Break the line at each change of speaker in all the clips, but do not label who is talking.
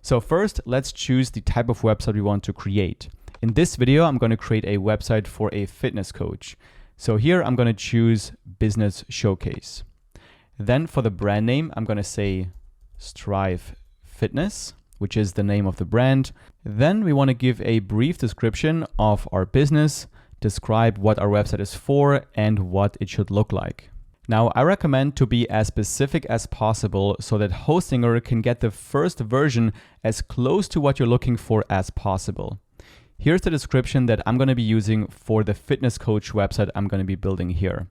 So first, let's choose the type of website we want to create. In this video, I'm going to create a website for a fitness coach. So here I'm going to choose Business Showcase. Then for the brand name, I'm going to say Strive Fitness, which is the name of the brand. Then we want to give a brief description of our business, describe what our website is for and what it should look like. Now, I recommend to be as specific as possible so that Hostinger can get the first version as close to what you're looking for as possible. Here's the description that I'm going to be using for the fitness coach website I'm going to be building here.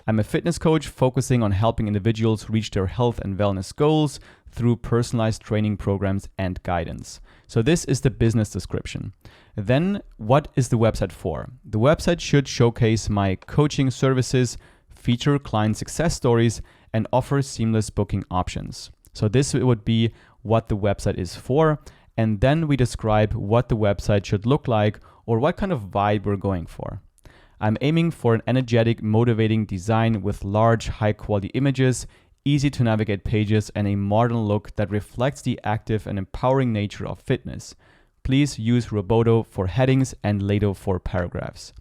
I'm a fitness coach focusing on helping individuals reach their health and wellness goals through personalized training programs and guidance. So this is the business description. Then what is the website for? The website should showcase my coaching services, feature client success stories, and offer seamless booking options. So this would be what the website is for. And then we describe what the website should look like or what kind of vibe we're going for. I'm aiming for an energetic, motivating design with large, high-quality images, easy to navigate pages, and a modern look that reflects the active and empowering nature of fitness. Please use Roboto for headings and Lato for paragraphs.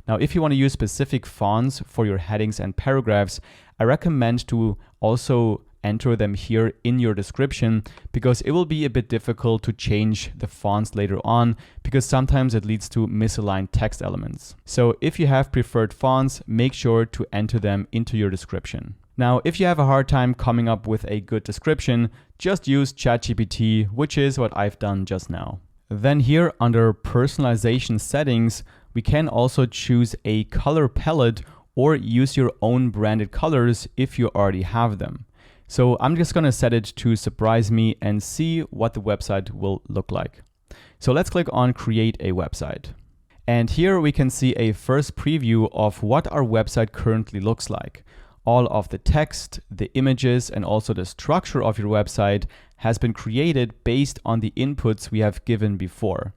Now, if you want to use specific fonts for your headings and paragraphs, I recommend to also enter them here in your description because it will be a bit difficult to change the fonts later on because sometimes it leads to misaligned text elements. So if you have preferred fonts, make sure to enter them into your description. Now, if you have a hard time coming up with a good description, just use ChatGPT, which is what I've done just now. Then here under personalization settings, we can also choose a color palette or use your own branded colors if you already have them. So I'm just going to set it to surprise me and see what the website will look like. So let's click on create a website. And here we can see a first preview of what our website currently looks like. All of the text, the images, and also the structure of your website has been created based on the inputs we have given before.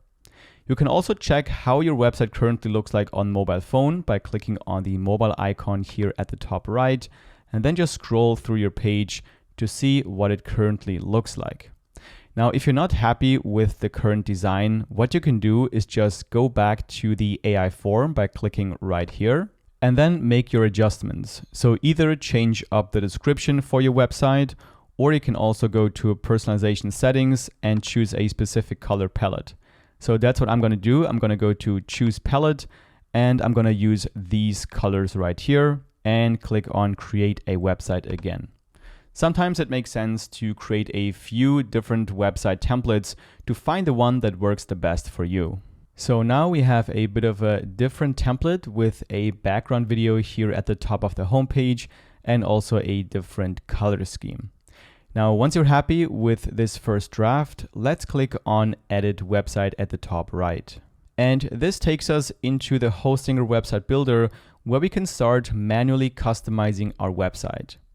You can also check how your website currently looks like on mobile phone by clicking on the mobile icon here at the top right, and then just scroll through your page to see what it currently looks like. Now, if you're not happy with the current design, what you can do is just go back to the AI form by clicking right here and then make your adjustments. So either change up the description for your website, or you can also go to personalization settings and choose a specific color palette. So that's what I'm going to do. I'm going to go to choose palette and I'm going to use these colors right here and click on create a website again. Sometimes it makes sense to create a few different website templates to find the one that works the best for you. So now we have a bit of a different template with a background video here at the top of the homepage and also a different color scheme. Now, once you're happy with this first draft, let's click on Edit Website at the top right. And this takes us into the Hostinger website builder where we can start manually customizing our website.